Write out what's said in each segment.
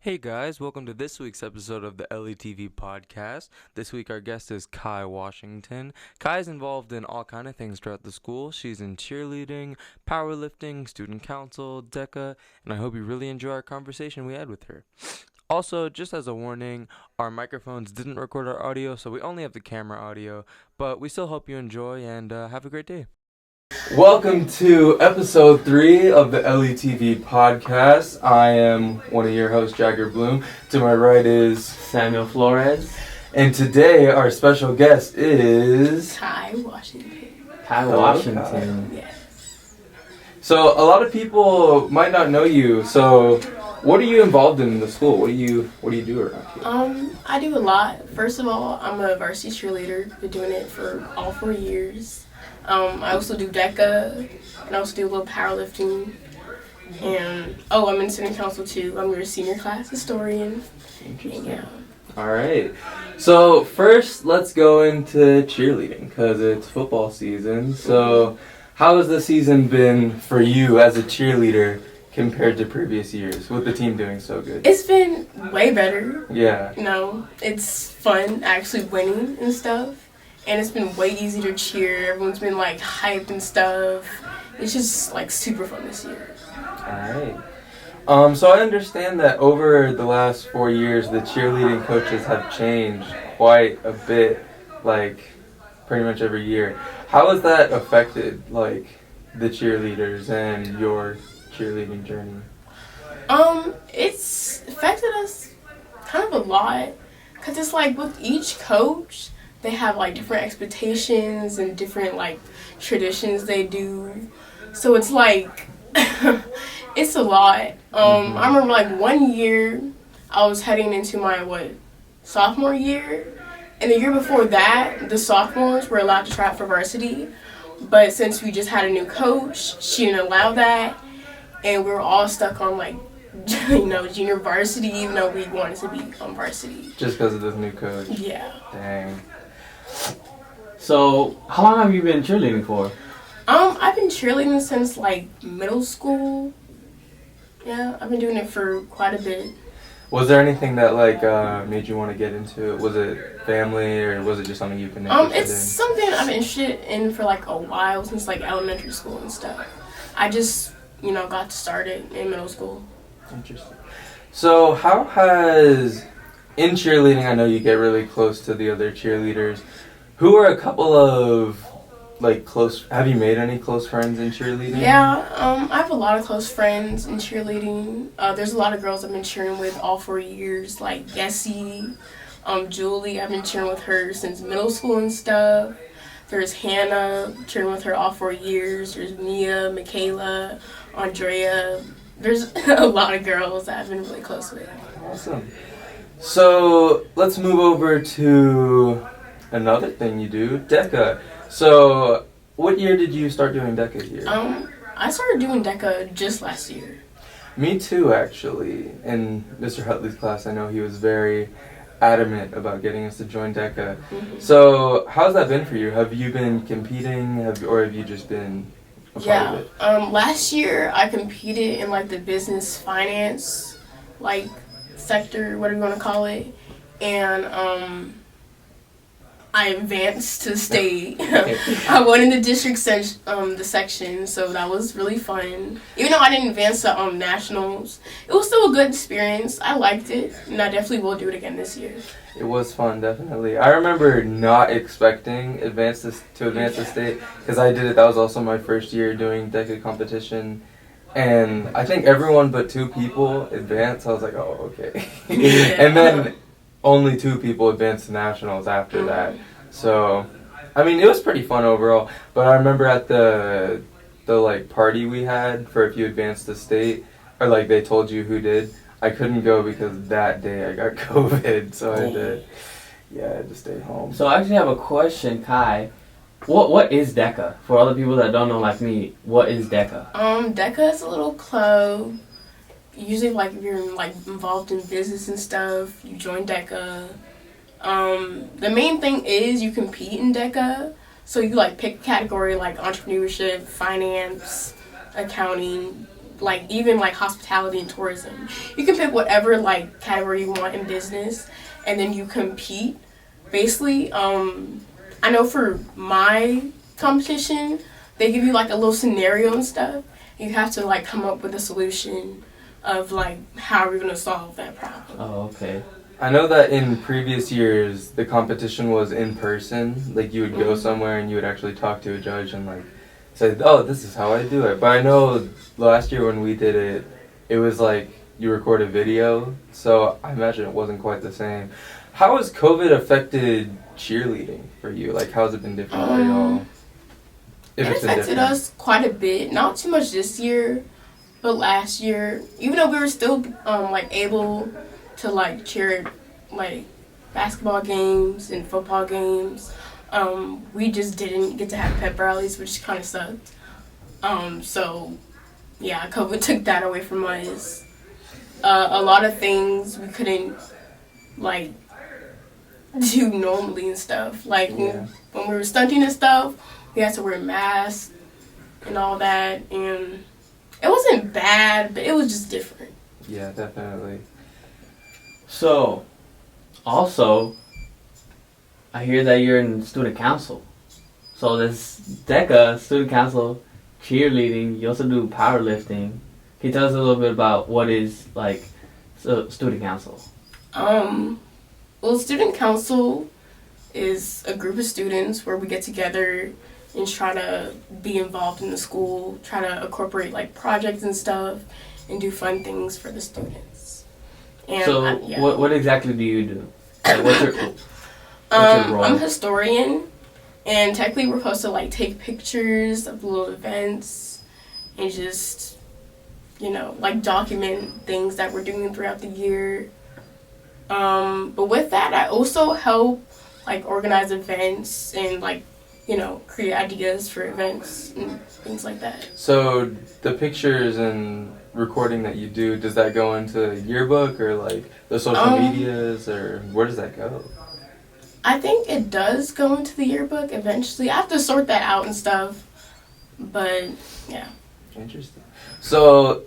Hey guys, welcome to this week's episode of the LETV podcast. This week our guest is Kai Washington. Kai is involved in all kind of things throughout the school. She's in cheerleading, powerlifting, student council, Deca, and I hope you really enjoy our conversation we had with her. Also, just as a warning, our microphones didn't record our audio, so we only have the camera audio, but we still hope you enjoy and have a great day. Welcome to episode 3 of the LETV podcast. I am one of your hosts, Jagger Bloom. To my right is Samuel Flores. And today our special guest is Kai Washington. Kai Hello, Washington. Kai. Yes. So a lot of people might not know you. So what are you involved in the school? What do you do around here? I do a lot. First of all, I'm a varsity cheerleader. Been doing it for all 4 years. I also do Deca, and I also do a little powerlifting. And I'm in student council too. I'm your senior class historian. Interesting. Yeah. All right. So first, let's go into cheerleading because it's football season. So how has the season been for you as a cheerleader compared to previous years with the team doing so good? It's been way better. Yeah. You know, it's fun actually winning and stuff. And it's been way easier to cheer. Everyone's been like hyped and stuff. It's just like super fun this year. Alright. So I understand that over the last 4 years, the cheerleading coaches have changed quite a bit, like pretty much every year. How has that affected like the cheerleaders and your cheerleading journey? It's affected us kind of a lot. Cause it's like with each coach, they have like different expectations and different like traditions they do. So it's like it's a lot. I remember like 1 year I was heading into my sophomore year, and the year before that the sophomores were allowed to try out for varsity, but since we just had a new coach, she didn't allow that, and we were all stuck on like junior varsity even though we wanted to be on varsity. Just because of this new coach? Yeah. Dang. So, how long have you been cheerleading for? I've been cheerleading since like middle school. Yeah, I've been doing it for quite a bit. Was there anything that like made you want to get into it? Was it family or was it just something you've been interested in? It's something I've been interested in for like a while, since like elementary school and stuff. I just, got to start it in middle school. Interesting. So how has, in cheerleading, I know you get really close to the other cheerleaders. Who are a couple of, have you made any close friends in cheerleading? Yeah, I have a lot of close friends in cheerleading. There's a lot of girls I've been cheering with all 4 years, like Yessie, Julie. I've been cheering with her since middle school and stuff. There's Hannah, cheering with her all 4 years. There's Mia, Michaela, Andrea. There's a lot of girls that I've been really close with. Awesome. So let's move over to another thing you do, Deca. So what year did you start doing Deca here? I started doing Deca just last year. Me too, actually. In Mr. Hutley's class, I know he was very adamant about getting us to join Deca. Mm-hmm. So how's that been for you? Have you been competing, or have you just been a part of it? Last year I competed in like the business finance sector, whatever you want to call it, and I advanced to state. I won in the district the section, so that was really fun. Even though I didn't advance to nationals, it was still a good experience. I liked it, and I definitely will do it again this year. It was fun, definitely. I remember not expecting to advance to state because I did it. That was also my first year doing Deca competition, and I think everyone but 2 people advanced. I was like, oh, okay. Yeah. And then only 2 people advanced to nationals after that. So, I mean, it was pretty fun overall. But I remember at the party we had for if you advanced to state, or they told you who did. I couldn't go because that day I got COVID, so I had to stay home. So I actually have a question, Kai. What is Deca? For other people that don't know like me, what is Deca? Deca is a little club. Usually, if you're involved in business and stuff, you join Deca. The main thing is you compete in Deca. So you pick a category like entrepreneurship, finance, accounting, like even like hospitality and tourism. You can pick whatever like category you want in business, and then you compete. Basically, I know for my competition, they give you like a little scenario and stuff. You have to like come up with a solution of like how we're gonna solve that problem. Oh, okay. I know that in previous years the competition was in person. Like you would go somewhere and you would actually talk to a judge and like say, "Oh, this is how I do it." But I know last year when we did it, it was like you record a video, so I imagine it wasn't quite the same. How has COVID affected cheerleading for you? Like, how has it been different for y'all? It affected us quite a bit. Not too much this year, but last year, even though we were still like able to like cheer like basketball games and football games, we just didn't get to have pep rallies, which kind of sucked. So yeah, COVID took that away from us. A lot of things we couldn't like do normally and stuff. Like when we were stunting and stuff, we had to wear masks and all that, and it wasn't bad, but it was just different. Yeah, definitely. So, also, I hear that you're in student council. So this Deca, student council, cheerleading, you also do powerlifting. Can you tell us a little bit about what is, like, student council? Well, student council is a group of students where we get together and try to be involved in the school, try to incorporate, like, projects and stuff, and do fun things for the students. And so, what exactly do you do? Like, what's your role? I'm a historian, and technically we're supposed to like take pictures of little events and just, you know, like document things that we're doing throughout the year. But with that, I also help like organize events and like, you know, create ideas for events and things like that. So the pictures and recording that you do, does that go into yearbook or like the social medias, or where does that go? I think it does go into the yearbook eventually. I have to sort that out and stuff, but yeah. Interesting. So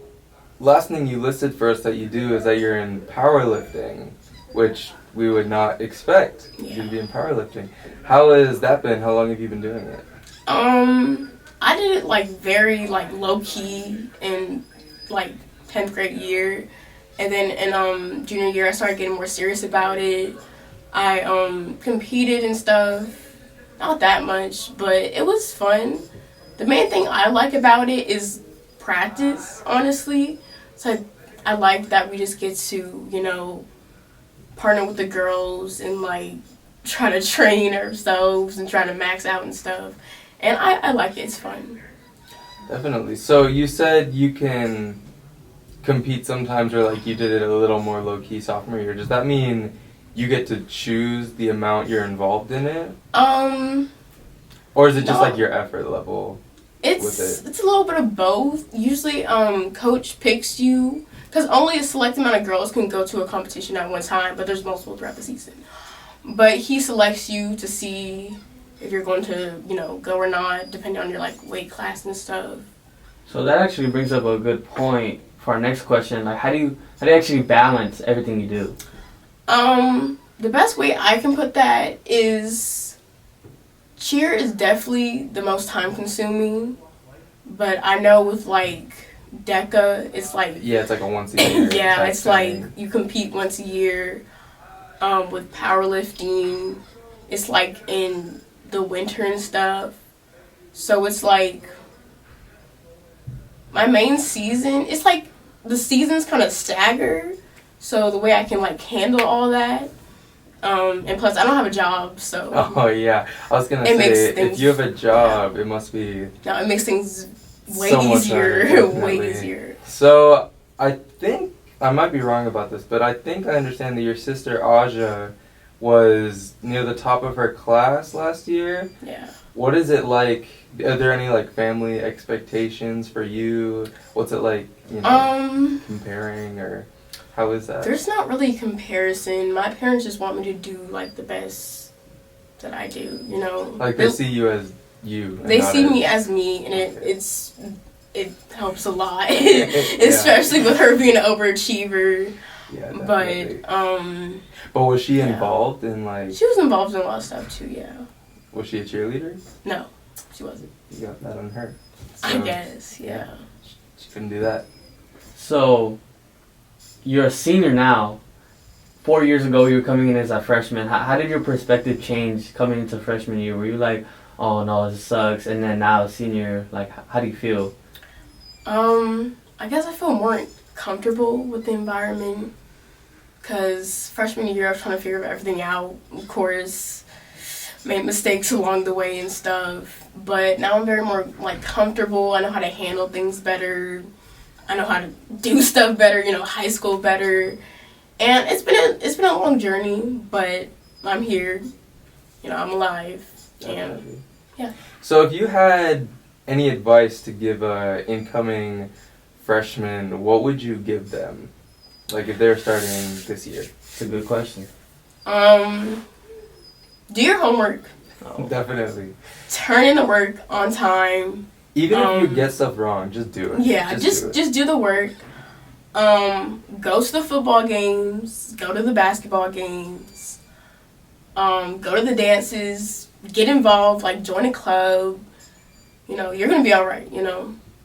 last thing you listed for us that you do is that you're in powerlifting, which we would not expect you to be in powerlifting. How has that been? How long have you been doing it? I did it like very like low key in like 10th grade year, and then in junior year I started getting more serious about it. I competed and stuff, not that much, but it was fun. The main thing I like about it is practice, honestly. So I like that we just get to, you know, partner with the girls and like try to train ourselves and try to max out and stuff. And I like it. It's fun. Definitely. So you said you can compete sometimes, or like you did it a little more low-key sophomore year. Does that mean you get to choose the amount you're involved in it? Or is it just like your effort level with it? It's a little bit of both. Usually coach picks you, because only a select amount of girls can go to a competition at one time, but there's multiple throughout the season. But he selects you to see if you're going to, you know, go or not, depending on your like weight class and stuff. So that actually brings up a good point for our next question. Like, how do you actually balance everything you do? The best way I can put that is cheer is definitely the most time consuming, but I know with like Deca, it's like it's like a once a year. Yeah, it's like you compete once a year. With powerlifting, it's like in the winter and stuff. So it's like my main season, it's like the seasons kind of stagger. So the way I can like handle all that, and plus I don't have a job, so. Oh yeah, I was gonna say if you have a job, it must be. No, it makes things way so easier, way easier. So I think I might be wrong about this, but I think I understand that your sister Aja was near the top of her class last year. Yeah. What is it like? Are there any like family expectations for you? What's it like, you know, comparing, or how is that? There's not really a comparison. My parents just want me to do like the best that I do, you know. Like they see you as you. They see me as me, and it's it helps a lot, especially with her being an overachiever. Yeah, definitely. But But was she yeah. involved in like? She was involved in a lot of stuff too. Yeah. Was she a cheerleader? No, she wasn't. You got that on her. I guess. Yeah. She couldn't do that. So, you're a senior now. 4 years ago, you were coming in as a freshman. How did your perspective change coming into freshman year? Were you like, oh no, this sucks, and then now senior, like, how do you feel? I guess I feel more comfortable with the environment, because freshman year I was trying to figure everything out. Of course, made mistakes along the way and stuff, but now I'm very more like comfortable. I know how to handle things better. I know how to do stuff better. High school better, and it's been a long journey, but I'm here. I'm alive, and yeah. So if you had any advice to give a incoming freshman, what would you give them? Like if they're starting this year? It's a good question. Do your homework. Oh. Definitely. Turn in the work on time. Even if you get stuff wrong, just do it. Yeah, just do the work. Go to the football games. Go to the basketball games. Go to the dances. Get involved. Like join a club. You're gonna be all right.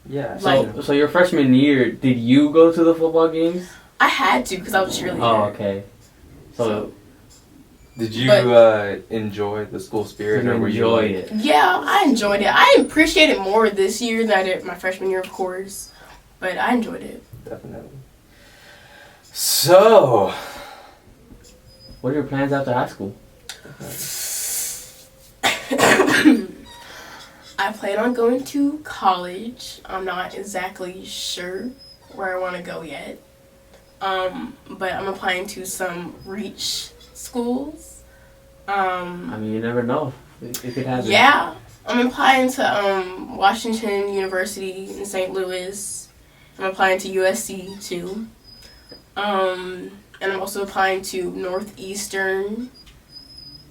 Yeah. So your freshman year, did you go to the football games? I had to because I was a cheerleader. Oh, okay. So did you enjoy the school spirit, or were you enjoy it? Yeah, I enjoyed it. I appreciate it more this year than I did my freshman year, of course. But I enjoyed it. Definitely. So, what are your plans after high school? I plan on going to college. I'm not exactly sure where I want to go yet. But I'm applying to some reach schools. I mean, you never know. It could happen. Yeah. I'm applying to Washington University in St. Louis. I'm applying to USC too. And I'm also applying to Northeastern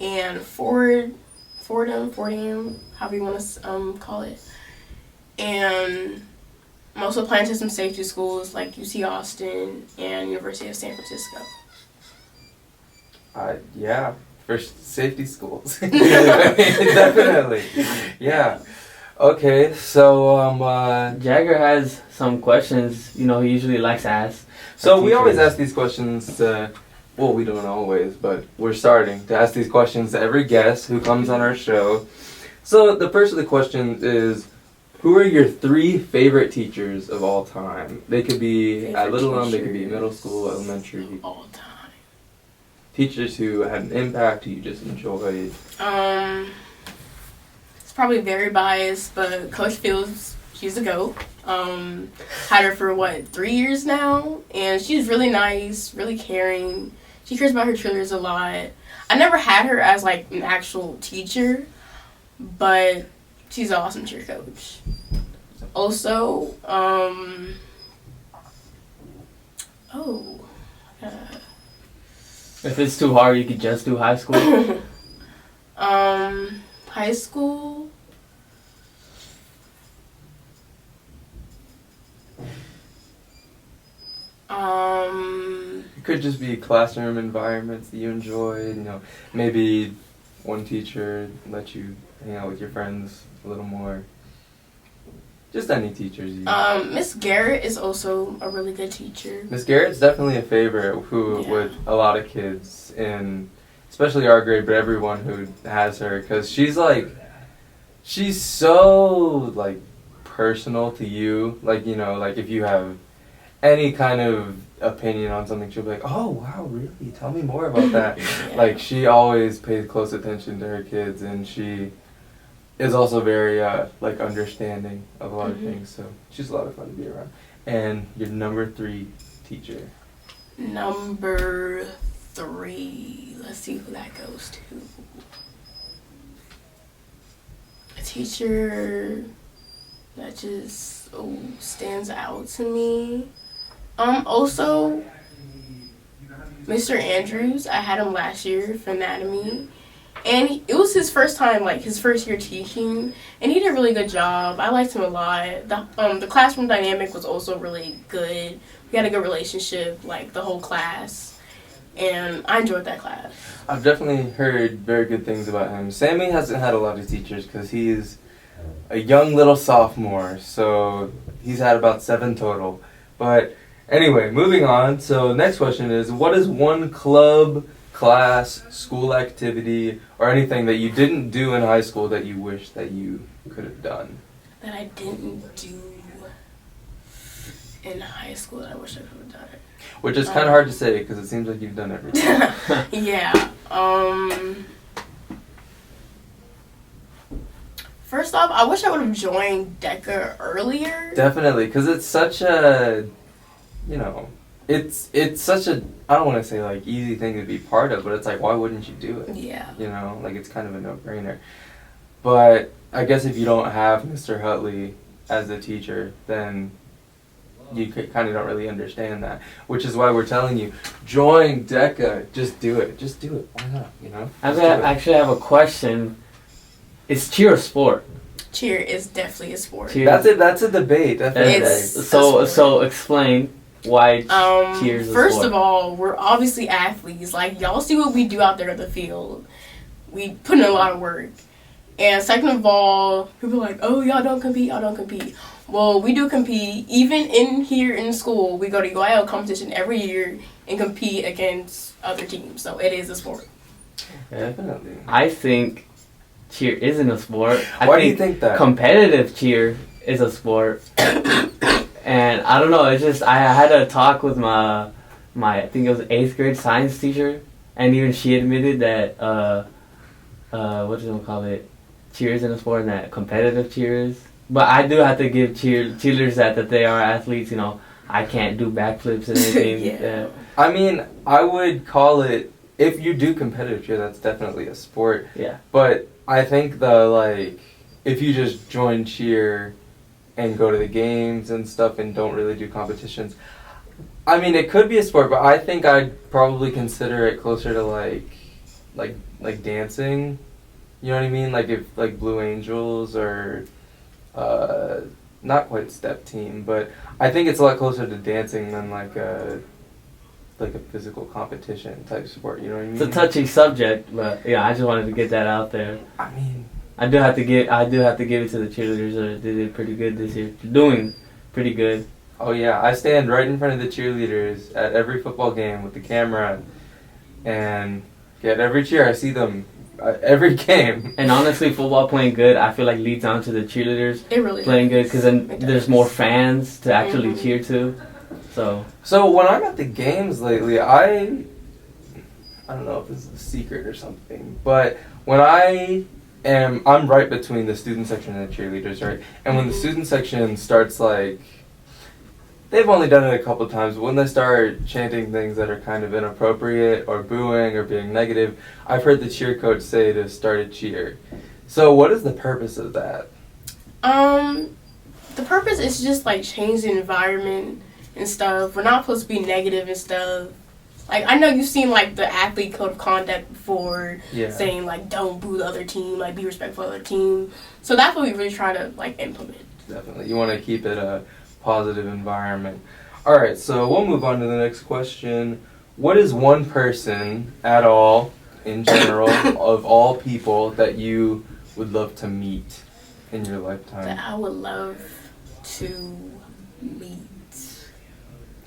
and Fordham, however you want to call it. And I'm also applying to some safety schools like UC Austin and University of San Francisco. Yeah, for safety schools. Definitely. Yeah. Okay, so Jagger has some questions, he usually likes to ask. So we always ask these questions to, well, we don't always, but we're starting to ask these questions to every guest who comes on our show. So the first of the questions is, who are your 3 favorite teachers of all time? They could be at Little Elm, they could be middle school, elementary. All time. Teachers who had an impact, who you just enjoyed. It's probably very biased, but Coach Fields, she's a GOAT. Had her for 3 years now, and she's really nice, really caring. She cares about her cheerleaders a lot. I never had her as an actual teacher, but she's an awesome cheer coach. Also, if it's too hard, you could just do high school. High school. It could just be classroom environments that you enjoyed. Maybe one teacher let you hang out with your friends a little more. Just any teachers. Miss Garrett is also a really good teacher. Miss Garrett's definitely a favorite with a lot of kids, and especially our grade, but everyone who has her, because she's so personal to you. If you have any kind of opinion on something, she'll be like, "Oh wow, really? Tell me more about that." Yeah. She always pays close attention to her kids, and she is also very understanding of a lot of things. So she's a lot of fun to be around. And your number 3 teacher. Number 3. Let's see who that goes to. A teacher that just stands out to me. Also, Mr. Andrews. I had him last year for anatomy, And it was his first time, like his first year teaching, and he did a really good job. I liked him a lot. The classroom dynamic was also really good. We had a good relationship, like the whole class, and I enjoyed that class. I've definitely heard very good things about him. Sammy hasn't had a lot of teachers because he's a young little sophomore, so he's had about 7 total. But anyway, moving on. So next question is, what is one club, class, school activity, or anything that you didn't do in high school that you wish that you could have done? That I didn't do in high school that I wish I could have done it. Which is kind of hard to say because it seems like you've done everything. Yeah. First off, I wish I would have joined Deca earlier. Definitely, because it's such a, it's such a, I don't want to say like easy thing to be part of, but it's like, why wouldn't you do it? Yeah. Like it's kind of a no-brainer. But I guess if you don't have Mr. Hutley as a teacher, then you kind of don't really understand that. Which is why we're telling you, join Deca. Just do it. Just do it. Why not? I actually have a question. Is cheer a sport? Cheer is definitely a sport. Cheer. That's a debate. Definitely. So explain why cheer is a sport. First of all, we're obviously athletes. Like, y'all see what we do out there in the field. We put in a lot of work. And second of all, people are like, oh, y'all don't compete. Well, we do compete. Even here in school, we go to UIL competition every year and compete against other teams. So it is a sport. Definitely. I think cheer isn't a sport. Why do you think that? Competitive cheer is a sport. And I don't know, it's just, I had a talk with my I think it was 8th grade science teacher, and even she admitted that, what do you call it, cheer isn't a sport, and that competitive cheer is. But I do have to give cheerleaders that they are athletes, I can't do backflips and anything. Yeah. I mean, I would call it, if you do competitive cheer, that's definitely a sport. Yeah. But I think if you just join cheer and go to the games and stuff and don't really do competitions, I mean, it could be a sport, but I think I'd probably consider it closer to like dancing. You know what I mean? Like if Blue Angels or not quite step team, but I think it's a lot closer to dancing than like a physical competition type sport. You know what I mean? It's a touchy subject, but yeah, I just wanted to get that out there. I mean, I do have to give it to the cheerleaders. They did pretty good this year. They're doing pretty good. Oh yeah, I stand right in front of the cheerleaders at every football game with the camera, and at every cheer I see them every game. And honestly, football playing good, I feel like leads on to the cheerleaders playing good, because then there's more fans to actually cheer to. So when I'm at the games lately, I don't know if this is a secret or something, but when I'm right between the student section and the cheerleaders, right? And when the student section starts, they've only done it a couple times, but when they start chanting things that are kind of inappropriate or booing or being negative, I've heard the cheer coach say to start a cheer. So what is the purpose of that? The purpose is just change the environment and stuff. We're not supposed to be negative and stuff. I know you've seen the athlete code of conduct before, saying don't boo the other team, be respectful of the other team. So that's what we really try to implement. Definitely, you want to keep it a positive environment. All right, so we'll move on to the next question. What is one person at all, in general, of all people that you would love to meet in your lifetime? That I would love to meet.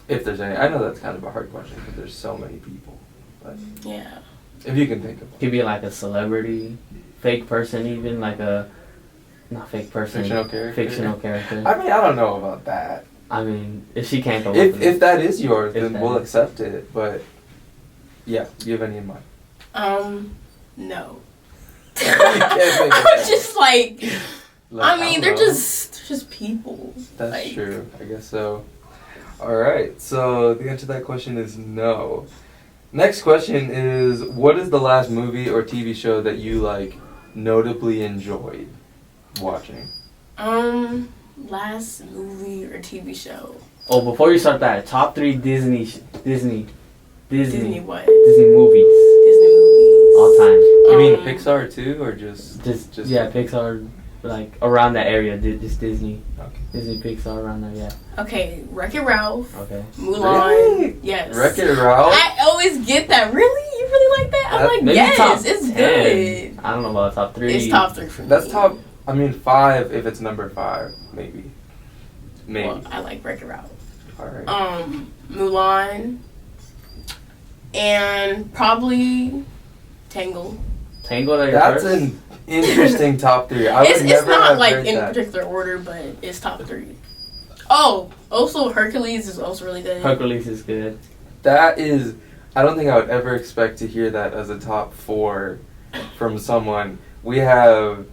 If there's any. I know that's kind of a hard question because there's so many people. But yeah. If you can think of one. Could be a celebrity, fake person even, not fake person. Fictional character. I mean, I don't know about that. I mean, if she can't go with if that is yours, then we'll accept it. But yeah, do you have any in mind? No. You can't think of I'm just I mean, they're just people. That's true. I guess so. All right. So the answer to that question is no. Next question is, what is the last movie or TV show that you notably enjoyed watching? Last movie or TV show. Oh, before you start that, top 3 Disney Disney what? Disney movies. Disney movies. All time. You mean Pixar too, or just yeah, Pixar, like around that area, just Disney. Okay. Disney, Pixar, around there, yeah. Okay, Wreck-It Ralph. Okay. Mulan. Really? Yes. Wreck-It Ralph? I always get that. Really? You really like that? I'm like, Maybe yes, top it's 10. good. I don't know about top 3. It's top 3 for me. That's top. I mean, 5 if it's number 5, maybe. Maybe. Well, I like Wreck-It Ralph. All right. Mulan. And probably Tangled. Tangled are your That's first? an interesting top 3. I would It's never not have like heard in that. particular order, but it's top 3. Oh, also Hercules is also really good. Hercules is good. That is, I don't think I would ever expect to hear that as a top 4 from someone. We have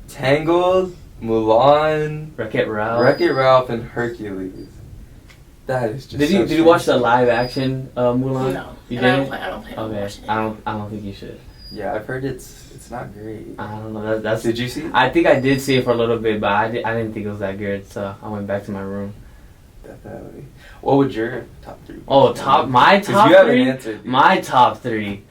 Tangled, Mulan, Wreck-It Ralph. Wreck-It Ralph, and Hercules. That is just. Did so you watch the strange. live action Mulan? No, You and I didn't? don't plan on Okay. watching it. I don't think you should. Yeah, I've heard it's not great. I don't know. That's. Did you see it? I think I did see it for a little bit, but I didn't think it was that good, so I went back to my room. Definitely. What would your top 3 be? Oh, my 'Cause top you haven't 3. answered. dude. My top 3.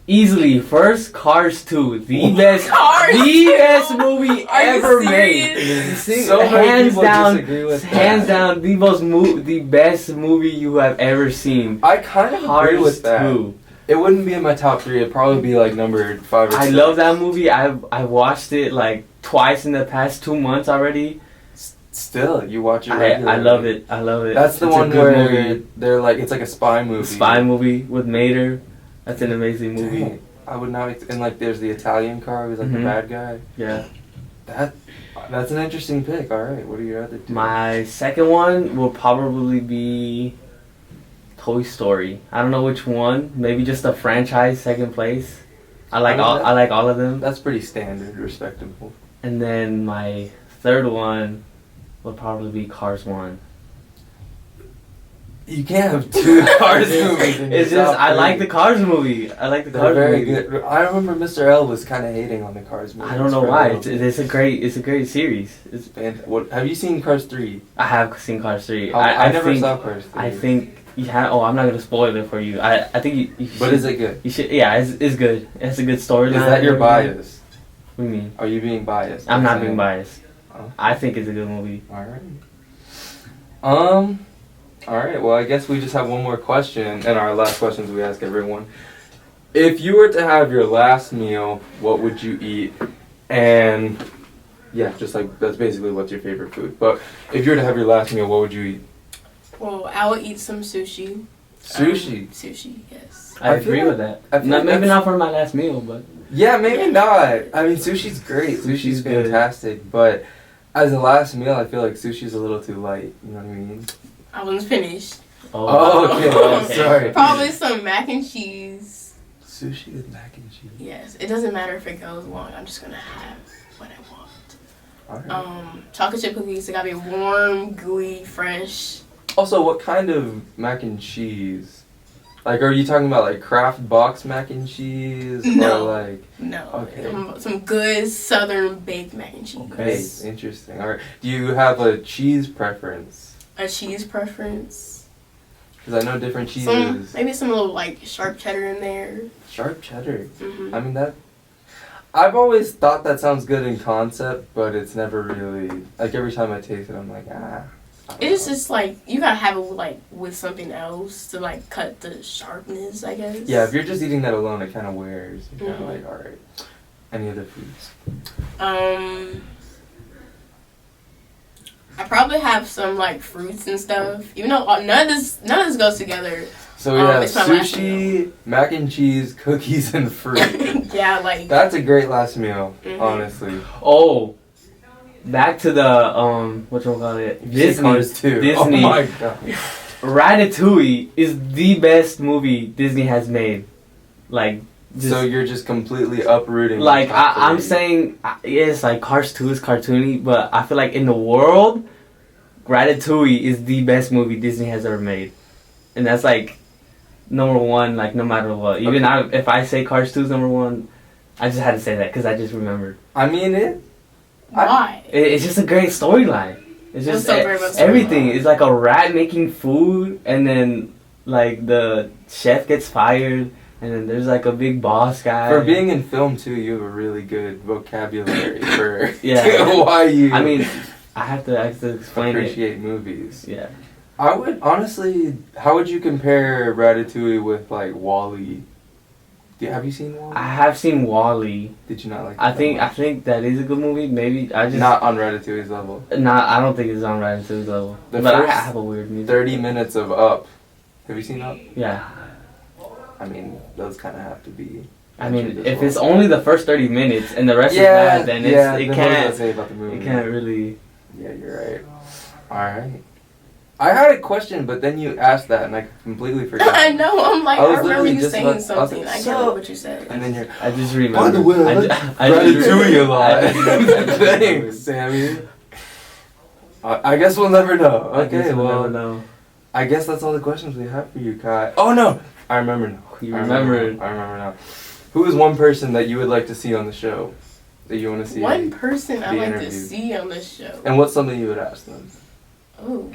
Easily, first Cars 2, the best, Cars the 2? best movie Are you ever serious? made. So many hands people down, disagree with hands that. down, the best movie you have ever seen. I kind of agree Cars with that. 2. It wouldn't be in my top 3. It'd probably be like number 5 or 6. I love that movie. I watched it like twice in the past 2 months already. Still, you watch it I regularly. love it. I love it. That's the It's a one good where movie. they're like, it's like a spy movie. Spy movie with Mater. That's an amazing movie. Dang, I would not. And like, there's the Italian car who's like the Mhm. bad guy. Yeah. That's an interesting pick. All right, what are your other 2? My second one will probably be Toy Story. I don't know which one. Maybe just the franchise, second place. I like all of them. That's pretty standard, respectable. And then my third one would probably be Cars 1. You can't have 2 Cars movies. In It's your just top I like 3. the Cars movie. I like the They're Cars very movie. good. I remember Mr. L was kind of hating on the Cars movie. I don't know why. It's a great series. What have you seen Cars 3? I have seen Cars 3. I never think, saw Cars 3. I think you have. Oh, I'm not gonna spoil it for you. I think you should. But is it good? You should. Yeah, it's good. It's a good storyline. Is that your and everything. bias? What do you mean? Are you being biased? I'm not being biased. Oh. I think it's a good movie. Alright. Alright, well, I guess we just have one more question, and our last questions we ask everyone. If you were to have your last meal, what would you eat? And, yeah, just like, that's basically what's your favorite food. But if you were to have your last meal, what would you eat? Well, I would eat some sushi. Sushi? Sushi, yes. I I feel agree like- with that. I feel Not, like maybe that's- not for my last meal, but Yeah, maybe not. I mean, sushi's great. Sushi's Sushi's good. fantastic. But as a last meal, I feel like sushi's a little too light. You know what I mean? I wasn't finished. Oh, okay. Sorry. Probably some mac and cheese. Sushi with mac and cheese. Yes, it doesn't matter if it goes long. I'm just gonna have what I want. Alright. Chocolate chip cookies. They gotta be warm, gooey, fresh. Also, what kind of mac and cheese? Like, are you talking about like Kraft box mac and cheese? No. Or like, No. Okay. Some good southern baked mac and cheese. hey, interesting. Alright. Do you have a cheese preference? A cheese preference. Because I know different cheeses. Maybe some little like sharp cheddar in there. Sharp cheddar. Hmm. I mean, that. I've always thought that sounds good in concept, but it's never really. Like, every time I taste it, I'm like, ah. I don't It's know. just like you gotta have it like with something else to like cut the sharpness, I guess. Yeah, if you're just eating that alone, it kind of wears. You're kind Mhm. of like, alright. Any other foods? I probably have some like fruits and stuff. Even though none of this goes together. So we have it's my last sushi, mac and cheese, cookies, and fruit. Yeah, like. That's a great last meal, Mhm. honestly. Oh, back to the what you call it? Disney. Cars too. Disney. Oh my god. Ratatouille is the best movie Disney has made. Like, just, So you're just completely uprooting. like the top I'm three. saying, yes, like Cars 2 is cartoony, but I feel like in the world, Ratatouille is the best movie Disney has ever made, and that's like number one, like no matter what. Even if I say Cars 2 is number one, I just had to say that because I just remembered. I mean it. Why? It's just a great storyline. It's just so great about everything. storyline? It's like a rat making food, and then like the chef gets fired, And then there's like a big boss guy. For being in film too, you have a really good vocabulary for Yeah. why you. I mean, I have to explain appreciate movies. Yeah. I would honestly. How would you compare Ratatouille with like Wall-E? Have you seen Wall-E? I have seen Wall-E. Did you not like? I think that is a good movie. Maybe I just not on Ratatouille's level. I don't think it's on Ratatouille's level. The but I first have a weird music. 30 minutes of Up. Have you seen Up? Yeah. I mean, those kind of have to be. I mean, as if well. it's only the first 30 minutes and the rest is bad, then it then what does that can't. say about the movie? It can't really. Yeah, you're right. All right. I had a question, but then you asked that, and I completely forgot. I know. I'm like, I I, was remember literally you just saying about- I was something. like, I can't so- remember what you said. And then you're. I just remember. By the way, I just Ratatouille a lot. I just remember. Thanks, Sammy. I guess we'll never know. I guess Okay, we'll well, never know. I guess that's all the questions we have for you, Kai. Oh no, I remember now. You I remembered. remember now. Who is one person that you would like to see on the show? That you want to see? One person I be like to interviewed. see on the show. And what's something you would ask them? Oh.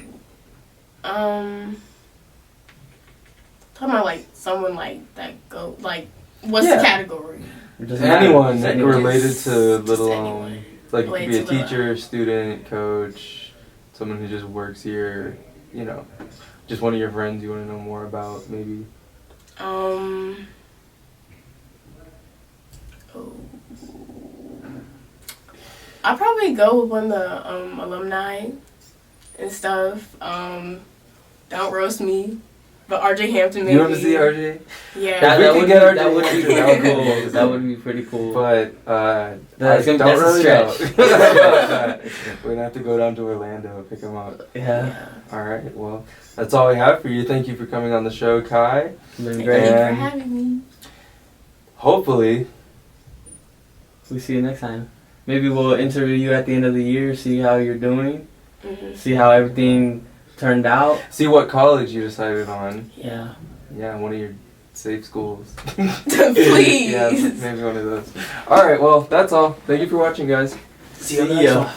Talking about like someone like that go like what's Yeah. the category? It doesn't matter. Anyone Just anyone. related to Just Little anyone. like it could be a Related to teacher, student, coach, someone who just works here. You know, just one of your friends you want to know more about, maybe. Oh. I'll probably go with one of the alumni and stuff. Don't roast me. But RJ Hampton maybe. You want to see RJ? Yeah. If we That could would get be RJ that would be Hampton, that would be cool. amazing. That would be pretty cool. But That's I a don't really stretch. know about that. We're gonna have to go down to Orlando and pick him up. Yeah. All right. Well, that's all we have for you. Thank you for coming on the show, Kai. Been Thank great. you for And- having me. Hopefully, We'll see you next time. Maybe we'll interview you at the end of the year, see how you're doing, Mm-hmm. see how everything turned out. see what college you decided on. Yeah. Yeah, one of your safe schools. Please. Yeah, maybe one of those. All right. Well, that's all. Thank you for watching, guys. See ya.